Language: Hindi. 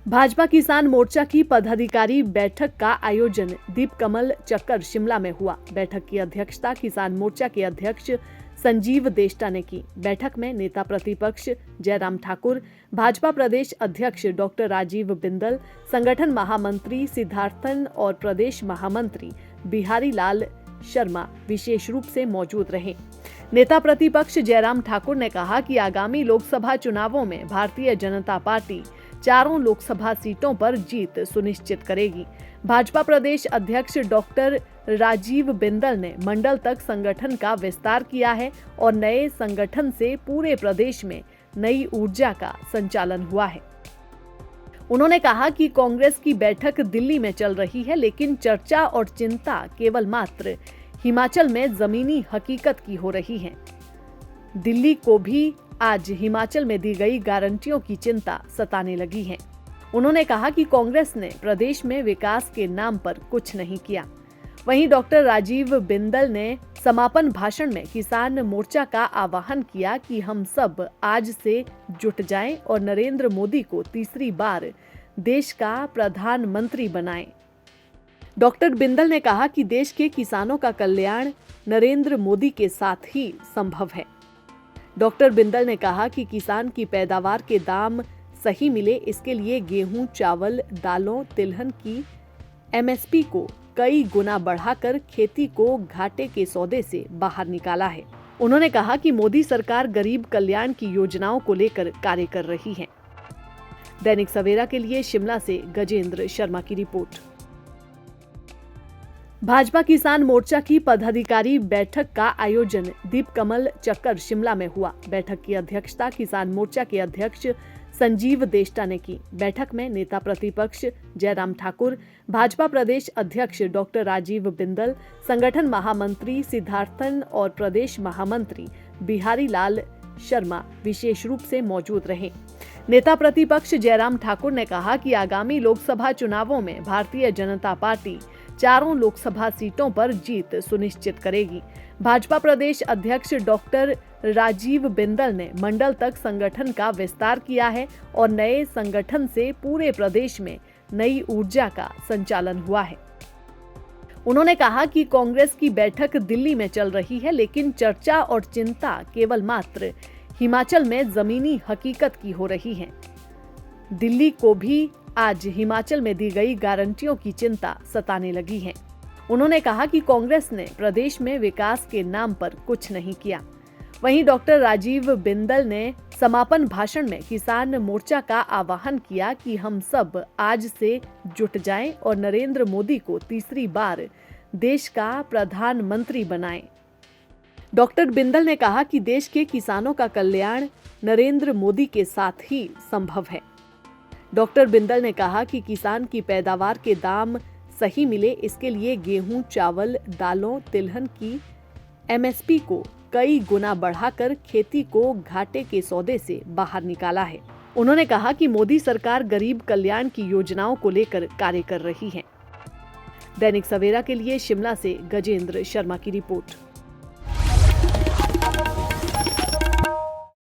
भाजपा किसान मोर्चा की पदाधिकारी बैठक का आयोजन दीपकमल चक्कर शिमला में हुआ। बैठक की अध्यक्षता किसान मोर्चा के अध्यक्ष संजीव देष्टा ने की। बैठक में नेता प्रतिपक्ष जयराम ठाकुर, भाजपा प्रदेश अध्यक्ष डॉक्टर राजीव बिंदल, संगठन महामंत्री सिद्धार्थन और प्रदेश महामंत्री बिहारी लाल शर्मा विशेष रूप से मौजूद रहे। नेता प्रतिपक्ष जयराम ठाकुर ने कहा कि आगामी लोकसभा चुनावों में भारतीय जनता पार्टी चारों लोकसभा सीटों पर जीत सुनिश्चित करेगी। भाजपा प्रदेश अध्यक्ष डॉक्टर राजीव बिंदल ने मंडल तक संगठन का विस्तार किया है और नए संगठन से पूरे प्रदेश में नई ऊर्जा का संचालन हुआ है। उन्होंने कहा कि कांग्रेस की बैठक दिल्ली में चल रही है, लेकिन चर्चा और चिंता केवल मात्र हिमाचल में जमीनी हकीकत की हो रही है। दिल्ली को भी आज हिमाचल में दी गई गारंटियों की चिंता सताने लगी है। उन्होंने कहा कि कांग्रेस ने प्रदेश में विकास के नाम पर कुछ नहीं किया। वहीं डॉक्टर राजीव बिंदल ने समापन भाषण में किसान मोर्चा का आह्वान किया कि हम सब आज से जुट जाएं और नरेंद्र मोदी को तीसरी बार देश का प्रधानमंत्री बनाएं। डॉक्टर बिंदल ने कहा कि देश के किसानों का कल्याण नरेंद्र मोदी के साथ ही संभव है। डॉक्टर बिंदल ने कहा कि किसान की पैदावार के दाम सही मिले, इसके लिए गेहूं, चावल, दालों, तिलहन की एमएसपी को कई गुना बढ़ाकर खेती को घाटे के सौदे से बाहर निकाला है। उन्होंने कहा कि मोदी सरकार गरीब कल्याण की योजनाओं को लेकर कार्य कर रही है। दैनिक सवेरा के लिए शिमला से गजेंद्र शर्मा की रिपोर्ट। भाजपा किसान मोर्चा की पदाधिकारी बैठक का आयोजन दीपकमल चक्कर शिमला में हुआ। बैठक की अध्यक्षता किसान मोर्चा के अध्यक्ष संजीव देष्टा ने की। बैठक में नेता प्रतिपक्ष जयराम ठाकुर, भाजपा प्रदेश अध्यक्ष डॉक्टर राजीव बिंदल, संगठन महामंत्री सिद्धार्थन और प्रदेश महामंत्री बिहारी लाल शर्मा विशेष रूप से मौजूद रहे। नेता प्रतिपक्ष जयराम ठाकुर ने कहा कि आगामी लोकसभा चुनावों में भारतीय जनता पार्टी चारों लोकसभा सीटों पर जीत सुनिश्चित करेगी। भाजपा प्रदेश अध्यक्ष डॉक्टर राजीव बिंदल ने मंडल तक संगठन का विस्तार किया है और नए संगठन से पूरे प्रदेश में नई ऊर्जा का संचालन हुआ है। उन्होंने कहा कि कांग्रेस की बैठक दिल्ली में चल रही है, लेकिन चर्चा और चिंता केवल मात्र हिमाचल में जमीनी हकीकत की हो रही है। दिल्ली को भी आज हिमाचल में दी गई गारंटियों की चिंता सताने लगी है। उन्होंने कहा कि कांग्रेस ने प्रदेश में विकास के नाम पर कुछ नहीं किया। वहीं डॉक्टर राजीव बिंदल ने समापन भाषण में किसान मोर्चा का आह्वान किया कि हम सब आज से जुट जाएं और नरेंद्र मोदी को तीसरी बार देश का प्रधानमंत्री बनाएं। डॉक्टर बिंदल ने कहा कि देश के किसानों का कल्याण नरेंद्र मोदी के साथ ही संभव है। डॉक्टर बिंदल ने कहा कि किसान की पैदावार के दाम सही मिले, इसके लिए गेहूं, चावल, दालों, तिलहन की एमएसपी को कई गुना बढ़ाकर खेती को घाटे के सौदे से बाहर निकाला है। उन्होंने कहा कि मोदी सरकार गरीब कल्याण की योजनाओं को लेकर कार्य कर रही है। दैनिक सवेरा के लिए शिमला से गजेंद्र शर्मा की रिपोर्ट।